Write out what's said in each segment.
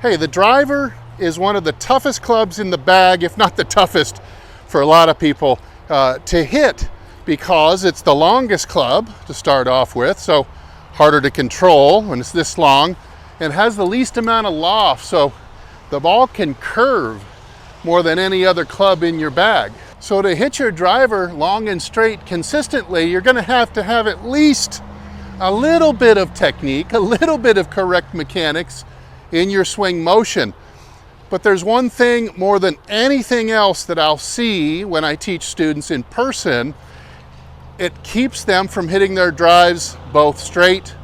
Hey, the driver is one of the toughest clubs in the bag, if not the toughest for a lot of people to hit, because it's the longest club to start off with, so harder to control when it's this long, and has the least amount of loft, so the ball can curve more than any other club in your bag. So to hit your driver long and straight consistently, you're going to have at least a little bit of technique, a little bit of correct mechanics in your swing motion. But there's one thing more than anything else that I'll see when I teach students in person. It keeps them from hitting their drives both straight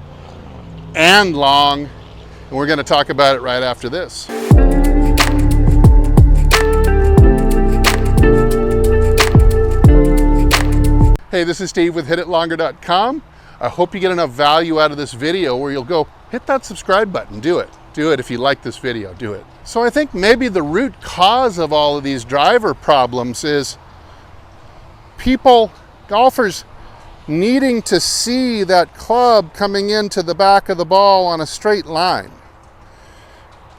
and long. And we're going to talk about it right after this. Hey, this is Steve with HitItLonger.com. I hope you get enough value out of this video where you'll go hit that subscribe button. Do it. Do it if you like this video. Do it. So I think maybe the root cause of all of these driver problems is golfers needing to see that club coming into the back of the ball on a straight line.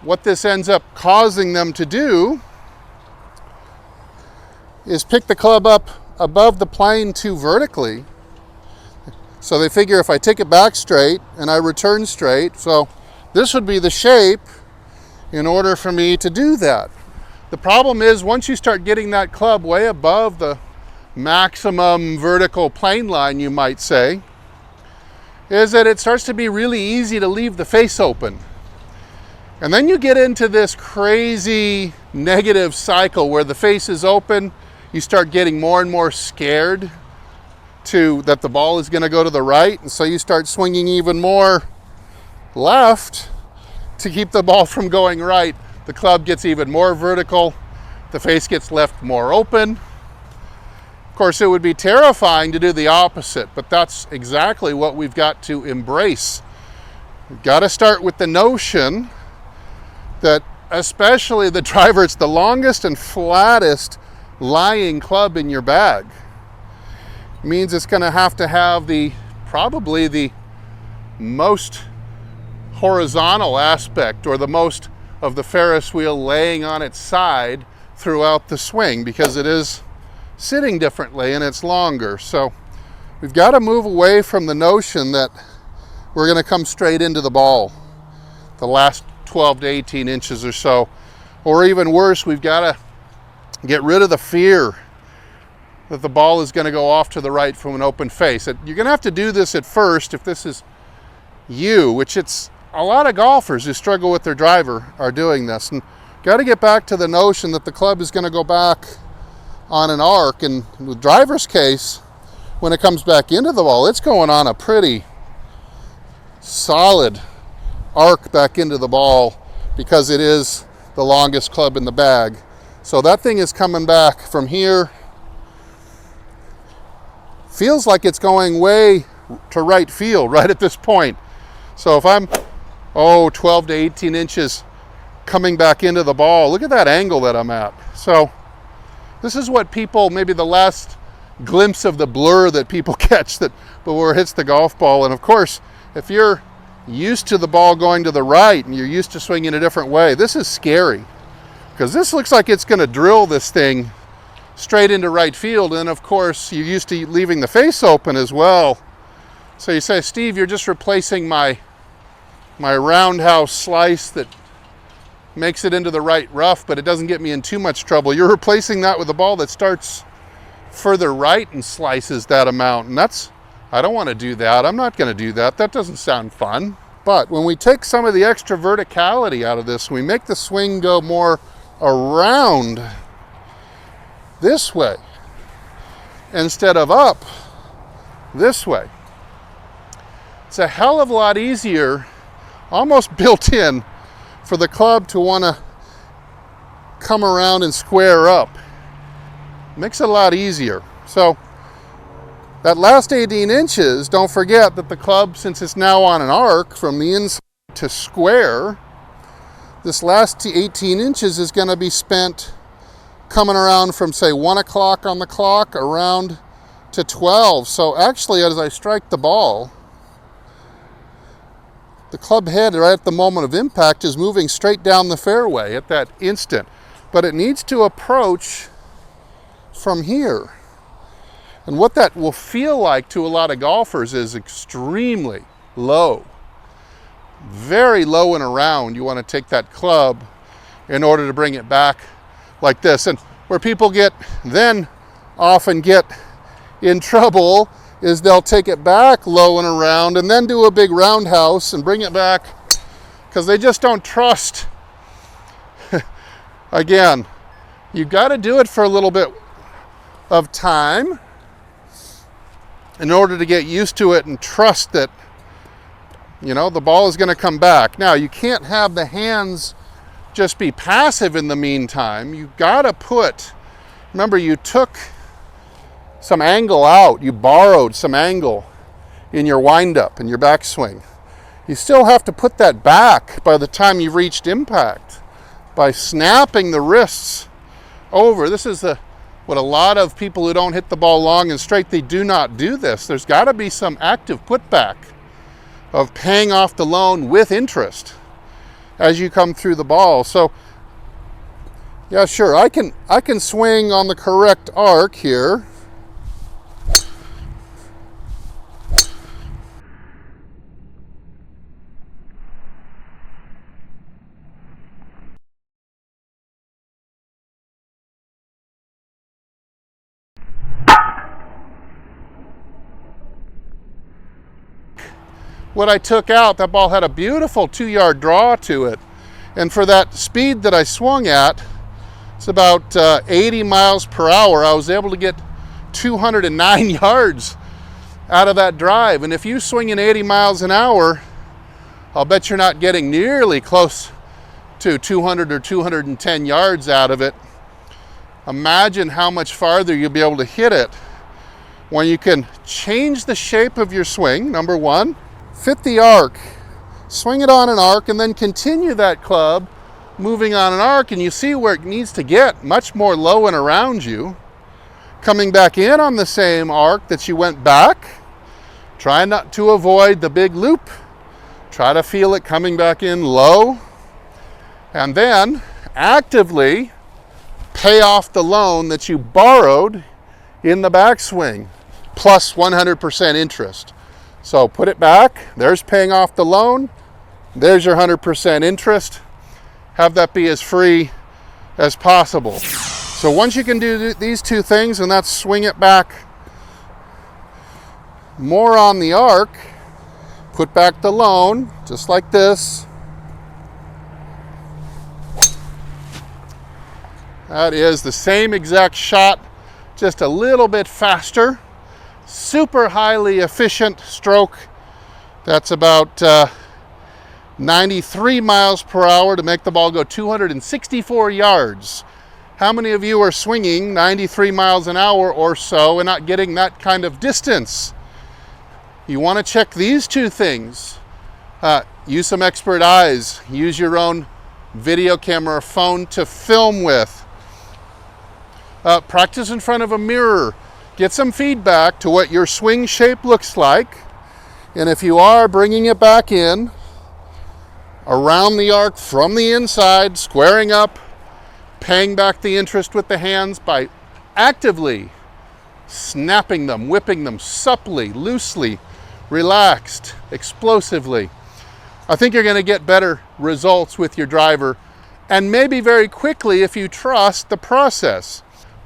What this ends up causing them to do is pick the club up above the plane too vertically. So they figure if I take it back straight and I return straight, so this would be the shape in order for me to do that. The problem is once you start getting that club way above the maximum vertical plane line, you might say, is that it starts to be really easy to leave the face open. And then you get into this crazy negative cycle where the face is open, you start getting more and more scared that the ball is going to go to the right, and so you start swinging even more left to keep the ball from going right. The club gets even more vertical, the face gets left more open. Of course, it would be terrifying to do the opposite, but that's exactly what we've got to embrace. We've got to start with the notion that especially the driver, it's the longest and flattest lying club in your bag. It means it's going to have probably the most horizontal aspect, or the most of the Ferris wheel laying on its side throughout the swing, because it is sitting differently and it's longer. So we've got to move away from the notion that we're going to come straight into the ball the last 12 to 18 inches or so, or even worse, we've got to get rid of the fear that the ball is going to go off to the right from an open face. You're going to have to do this at first if this is you, which it's a lot of golfers who struggle with their driver are doing this. And got to get back to the notion that the club is going to go back on an arc. And in the driver's case, when it comes back into the ball, it's going on a pretty solid arc back into the ball because it is the longest club in the bag. So that thing is coming back from here. Feels like it's going way to right field right at this point. So if I'm 12 to 18 inches coming back into the ball, look at that angle that I'm at. So this is what people, maybe the last glimpse of the blur that people catch before it hits the golf ball. And of course, if you're used to the ball going to the right and you're used to swinging a different way, this is scary, because this looks like it's going to drill this thing straight into right field. And of course, you're used to leaving the face open as well. So you say, Steve, you're just replacing my roundhouse slice that makes it into the right rough, but it doesn't get me in too much trouble. You're replacing that with a ball that starts further right and slices that amount. And I don't want to do that. I'm not going to do that. That doesn't sound fun. But when we take some of the extra verticality out of this, we make the swing go more around this way instead of up this way. It's a hell of a lot easier, almost built in, for the club to want to come around and square up. Makes it a lot easier. So that last 18 inches, don't forget that the club, since it's now on an arc from the inside to square, this last 18 inches is going to be spent coming around from, say, 1 o'clock on the clock around to 12. So actually, as I strike the ball, The club head right at the moment of impact is moving straight down the fairway at that instant, but it needs to approach from here. And what that will feel like to a lot of golfers is extremely low. Very low and around. You want to take that club in order to bring it back like this. And where people often get in trouble is they'll take it back low and around and then do a big roundhouse and bring it back because they just don't trust. Again, you got to do it for a little bit of time in order to get used to it and trust that, you know, the ball is going to come back. Now, you can't have the hands just be passive in the meantime. You got to remember, you took some angle out. You borrowed some angle in your windup and your backswing. You still have to put that back by the time you've reached impact by snapping the wrists over. This is what a lot of people who don't hit the ball long and straight, they do not do this. There's got to be some active putback of paying off the loan with interest as you come through the ball. So yeah, sure, I can swing on the correct arc here. What I took out, that ball had a beautiful 2-yard draw to it. And for that speed that I swung at, it's about 80 miles per hour, I was able to get 209 yards out of that drive. And if you swing in 80 miles an hour, I'll bet you're not getting nearly close to 200 or 210 yards out of it. Imagine how much farther you'll be able to hit it when you can change the shape of your swing, number one, fit the arc, swing it on an arc, and then continue that club moving on an arc, and you see where it needs to get much more low and around you. Coming back in on the same arc that you went back, try not to avoid the big loop, try to feel it coming back in low, and then actively pay off the loan that you borrowed in the backswing, plus 100% interest. So put it back, there's paying off the loan, there's your 100% interest. Have that be as free as possible. So once you can do these two things, and that's swing it back more on the arc, put back the loan, just like this. That is the same exact shot, just a little bit faster. Super highly efficient stroke. That's about 93 miles per hour to make the ball go 264 yards. How many of you are swinging 93 miles an hour or so and not getting that kind of distance? You want to check these two things. Use some expert eyes. Use your own video camera or phone to film with. Practice in front of a mirror. Get some feedback to what your swing shape looks like. And if you are bringing it back in, around the arc from the inside, squaring up, paying back the interest with the hands by actively snapping them, whipping them supplely, loosely, relaxed, explosively. I think you're going to get better results with your driver, and maybe very quickly if you trust the process.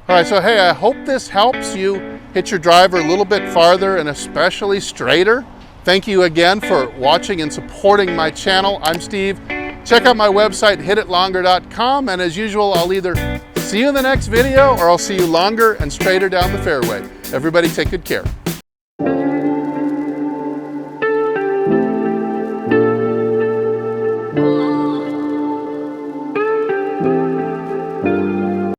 All right, so hey, I hope this helps you hit your driver a little bit farther and especially straighter. Thank you again for watching and supporting my channel. I'm Steve. Check out my website, hititlonger.com, and as usual, I'll either see you in the next video or I'll see you longer and straighter down the fairway. Everybody take good care.